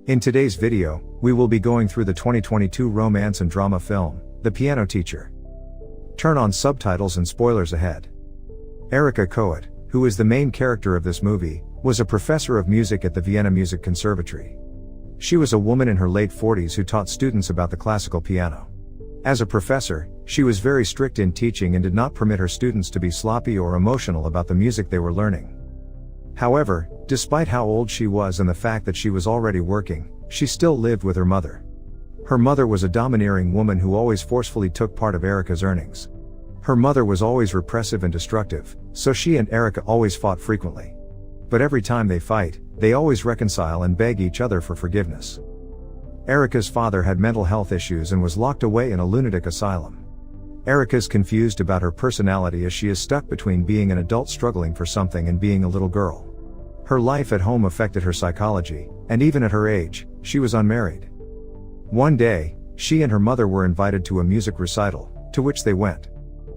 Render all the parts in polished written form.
In today's video, we will be going through the 2022 romance and drama film, The Piano Teacher. Turn on subtitles and spoilers ahead. Erika Kohut, who is the main character of this movie, was a professor of music at the Vienna Music Conservatory. She was a woman in her late 40s who taught students about the classical piano. As a professor, she was very strict in teaching and did not permit her students to be sloppy or emotional about the music they were learning. However, despite how old she was and the fact that she was already working, she still lived with her mother. Her mother was a domineering woman who always forcefully took part of Erika's earnings. Her mother was always repressive and destructive, so she and Erika always fought frequently. But every time they fight, they always reconcile and beg each other for forgiveness. Erika's father had mental health issues and was locked away in a lunatic asylum. Erika's confused about her personality as she is stuck between being an adult struggling for something and being a little girl. Her life at home affected her psychology, and even at her age, she was unmarried. One day, she and her mother were invited to a music recital, to which they went.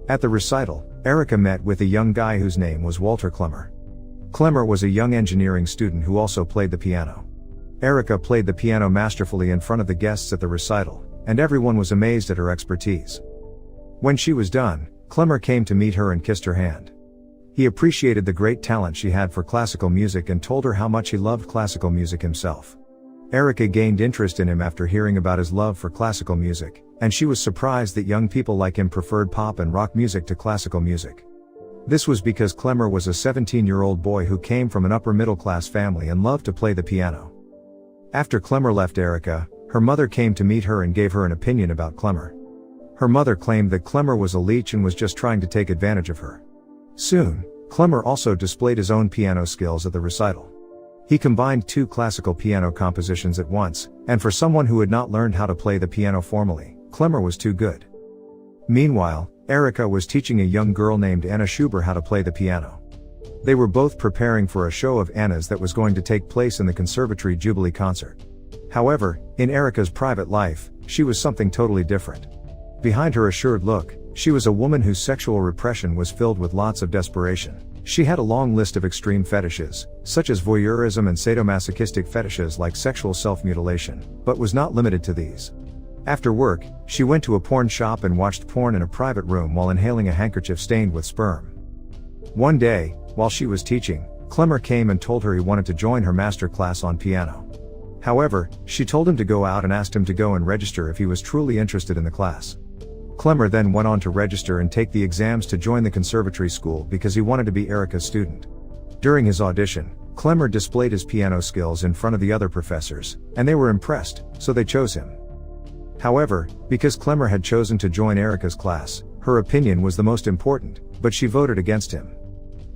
At the recital, Erika met with a young guy whose name was Walter Klemmer. Klemmer was a young engineering student who also played the piano. Erika played the piano masterfully in front of the guests at the recital, and everyone was amazed at her expertise. When she was done, Klemmer came to meet her and kissed her hand. He appreciated the great talent she had for classical music and told her how much he loved classical music himself. Erika gained interest in him after hearing about his love for classical music, and she was surprised that young people like him preferred pop and rock music to classical music. This was because Klemmer was a 17-year-old boy who came from an upper-middle-class family and loved to play the piano. After Klemmer left Erika, her mother came to meet her and gave her an opinion about Klemmer. Her mother claimed that Klemmer was a leech and was just trying to take advantage of her. Soon, Klemmer also displayed his own piano skills at the recital. He combined two classical piano compositions at once, and for someone who had not learned how to play the piano formally, Klemmer was too good. Meanwhile, Erika was teaching a young girl named Anna Schuber how to play the piano. They were both preparing for a show of Anna's that was going to take place in the Conservatory Jubilee concert. However, in Erika's private life, she was something totally different. Behind her assured look, she was a woman whose sexual repression was filled with lots of desperation. She had a long list of extreme fetishes, such as voyeurism and sadomasochistic fetishes like sexual self-mutilation, but was not limited to these. After work, she went to a porn shop and watched porn in a private room while inhaling a handkerchief stained with sperm. One day, while she was teaching, Klemmer came and told her he wanted to join her master class on piano. However, she told him to go out and asked him to go and register if he was truly interested in the class. Klemmer then went on to register and take the exams to join the conservatory school because he wanted to be Erika's student. During his audition, Klemmer displayed his piano skills in front of the other professors, and they were impressed, so they chose him. However, because Klemmer had chosen to join Erika's class, her opinion was the most important, but she voted against him.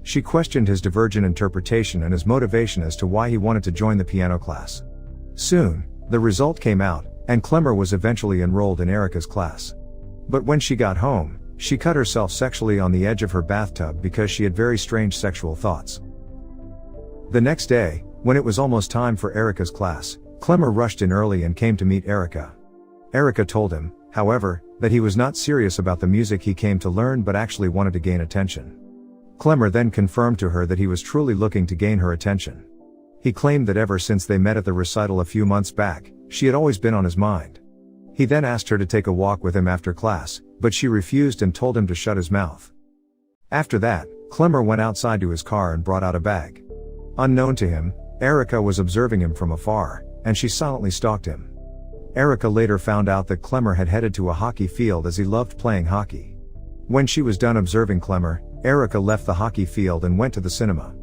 She questioned his divergent interpretation and his motivation as to why he wanted to join the piano class. Soon, the result came out, and Klemmer was eventually enrolled in Erika's class. But when she got home, she cut herself sexually on the edge of her bathtub because she had very strange sexual thoughts. The next day, when it was almost time for Erika's class, Klemmer rushed in early and came to meet Erika. Erika told him, however, that he was not serious about the music he came to learn but actually wanted to gain attention. Klemmer then confirmed to her that he was truly looking to gain her attention. He claimed that ever since they met at the recital a few months back, she had always been on his mind. He then asked her to take a walk with him after class, but she refused and told him to shut his mouth. After that, Klemmer went outside to his car and brought out a bag. Unknown to him, Erika was observing him from afar, and she silently stalked him. Erika later found out that Klemmer had headed to a hockey field as he loved playing hockey. When she was done observing Klemmer, Erika left the hockey field and went to the cinema.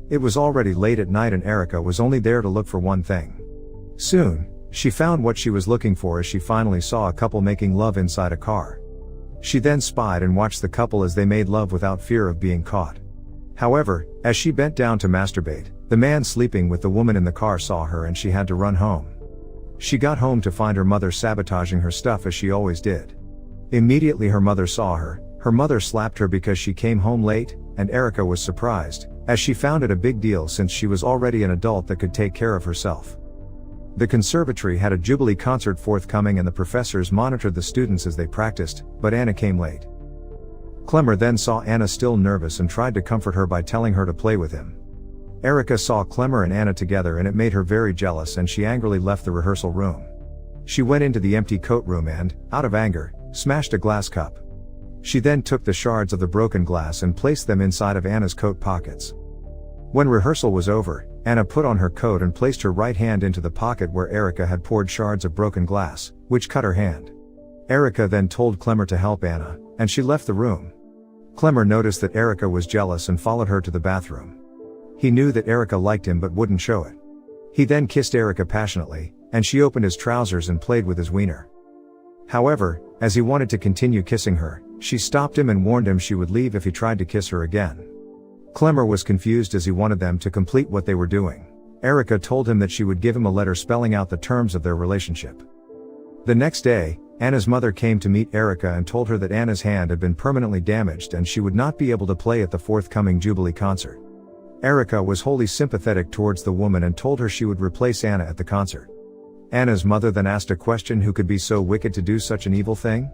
It was already late at night and Erika was only there to look for one thing. Soon, she found what she was looking for as she finally saw a couple making love inside a car. She then spied and watched the couple as they made love without fear of being caught. However, as she bent down to masturbate, the man sleeping with the woman in the car saw her and she had to run home. She got home to find her mother sabotaging her stuff as she always did. Immediately her mother saw her, her mother slapped her because she came home late, and Erika was surprised, as she found it a big deal since she was already an adult that could take care of herself. The conservatory had a Jubilee concert forthcoming and the professors monitored the students as they practiced, but Anna came late. Klemmer then saw Anna still nervous and tried to comfort her by telling her to play with him. Erica saw Clemmer and Anna together and it made her very jealous, and she angrily left the rehearsal room. She went into the empty coat room and, out of anger, smashed a glass cup. She then took the shards of the broken glass and placed them inside of Anna's coat pockets. When rehearsal was over, Anna put on her coat and placed her right hand into the pocket where Erica had poured shards of broken glass, which cut her hand. Erica then told Clemmer to help Anna, and she left the room. Clemmer noticed that Erica was jealous and followed her to the bathroom. He knew that Erica liked him but wouldn't show it. He then kissed Erica passionately, and she opened his trousers and played with his wiener. However, as he wanted to continue kissing her, she stopped him and warned him she would leave if he tried to kiss her again. Clemmer was confused as he wanted them to complete what they were doing. Erica told him that she would give him a letter spelling out the terms of their relationship. The next day, Anna's mother came to meet Erica and told her that Anna's hand had been permanently damaged and she would not be able to play at the forthcoming Jubilee concert. Erica was wholly sympathetic towards the woman and told her she would replace Anna at the concert. Anna's mother then asked a question: who could be so wicked to do such an evil thing?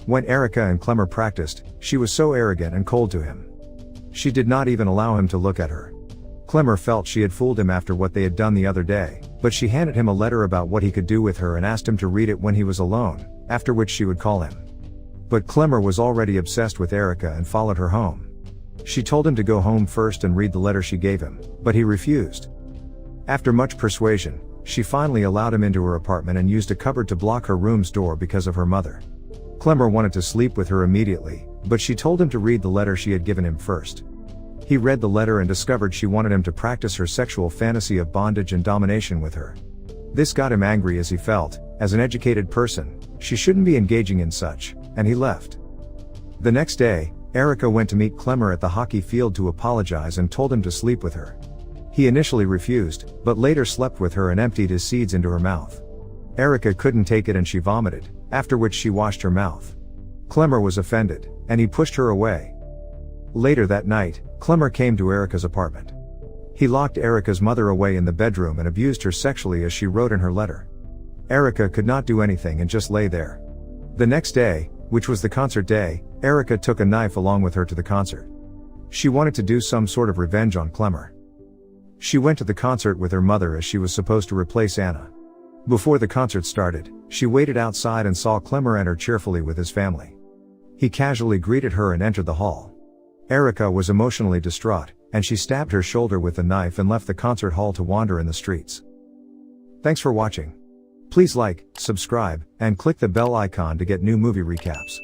When Erica and Clemmer practiced, she was so arrogant and cold to him. She did not even allow him to look at her. Clemmer felt she had fooled him after what they had done the other day, but she handed him a letter about what he could do with her and asked him to read it when he was alone, after which she would call him. But Clemmer was already obsessed with Erica and followed her home. She told him to go home first and read the letter she gave him, but he refused. After much persuasion, she finally allowed him into her apartment and used a cupboard to block her room's door because of her mother. Clemmer wanted to sleep with her immediately, but she told him to read the letter she had given him first. He read the letter and discovered she wanted him to practice her sexual fantasy of bondage and domination with her. This got him angry as he felt, as an educated person, she shouldn't be engaging in such, and he left. The next day, Erica went to meet Clemmer at the hockey field to apologize and told him to sleep with her. He initially refused, but later slept with her and emptied his seeds into her mouth. Erica couldn't take it and she vomited, after which she washed her mouth. Clemmer was offended, and he pushed her away. Later that night, Clemmer came to Erica's apartment. He locked Erica's mother away in the bedroom and abused her sexually as she wrote in her letter. Erica could not do anything and just lay there. The next day, which was the concert day, Erica took a knife along with her to the concert. She wanted to do some sort of revenge on Clemmer. She went to the concert with her mother as she was supposed to replace Anna. Before the concert started, she waited outside and saw Clemmer enter cheerfully with his family. He casually greeted her and entered the hall. Erica was emotionally distraught, and she stabbed her shoulder with the knife and left the concert hall to wander in the streets. Thanks for watching. Please like, subscribe, and click the bell icon to get new movie recaps.